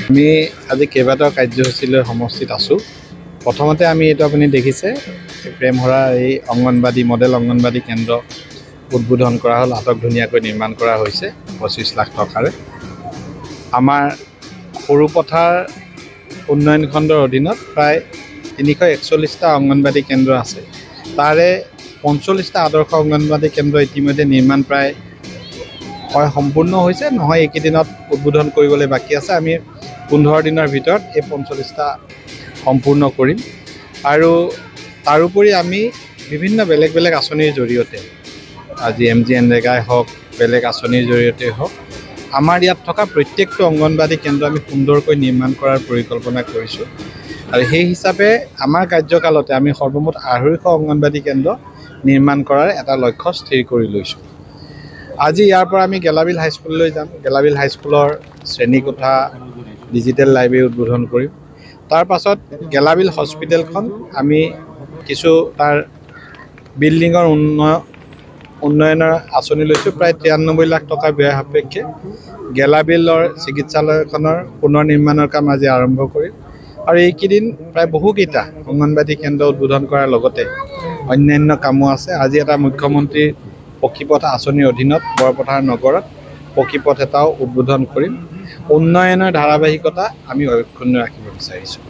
আমি আজি কেইবাটাও কাৰ্যসূচীলৈ সমষ্টিত আছোঁ। প্ৰথমতে আমি এইটো আপুনি দেখিছে প্ৰেমহৰা এই অংগনবাদী মডেল অংগনবাদী কেন্দ্ৰ উদ্বোধন কৰা হ'ল। আটক ধুনীয়াকৈ নিৰ্মাণ কৰা হৈছে 25 লাখ টকাৰে। আমাৰ সৰুপথাৰ উন্নয়ন খণ্ডৰ অধীনত প্ৰায় 341টা অংগনবাদী কেন্দ্ৰ আছে। তাৰে 45টা আদৰ্শ অংগনবাদী কেন্দ্ৰ ইতিমধ্যে নিৰ্মাণ প্ৰায় সম্পূৰ্ণ হৈছে, নহয় এইকেইদিনত উদ্বোধন কৰিবলৈ বাকী আছে। আমি 15 দিনৰ ভিতৰত এই 45টা সম্পূৰ্ণ কৰিম। আৰু তাৰোপৰি আমি বিভিন্ন বেলেগ বেলেগ আঁচনিৰ জৰিয়তে আজি MGNৰেগাই হওক, বেলেগ আঁচনিৰ জৰিয়তে হওক, আমাৰ ইয়াত থকা প্ৰত্যেকটো অংগনবাদী কেন্দ্ৰ আমি সুন্দৰকৈ নিৰ্মাণ কৰাৰ পৰিকল্পনা কৰিছোঁ। আৰু সেই হিচাপে আমাৰ কাৰ্যকালতে আমি সৰ্বমুঠ 250 অংগনবাদী কেন্দ্ৰ নিৰ্মাণ কৰাৰ এটা লক্ষ্য স্থিৰ কৰি লৈছোঁ। আজি ইয়াৰ পৰা আমি গেলাবিল হাইস্কুললৈ যাম। গেলাবিল হাইস্কুলৰ শ্ৰেণীকোঠা, ডিজিটেল লাইব্ৰেৰী উদ্বোধন কৰিম। তাৰ পাছত গেলাবিল হস্পিটেলখন আমি কিছু তাৰ বিল্ডিঙৰ উন্নয়নৰ আঁচনি লৈছোঁ। প্ৰায় 93 লাখ টকা ব্যয় সাপেক্ষে গেলাবিলৰ চিকিৎসালয়খনৰ পুনৰ নিৰ্মাণৰ কাম আজি আৰম্ভ কৰিম। আৰু এইকেইদিন প্ৰায় বহুকেইটা অংগনবাদী কেন্দ্ৰ উদ্বোধন কৰাৰ লগতে অন্যান্য কামো আছে। আজি এটা মুখ্যমন্ত্ৰীৰ পকীপথ আঁচনিৰ অধীনত বৰপথাৰ নগৰত পকীপথ এটাও উদ্বোধন কৰিম। উন্নয়নৰ ধাৰাবাহিকতা আমি অক্ষুণ্ণ ৰাখিব বিচাৰিছোঁ।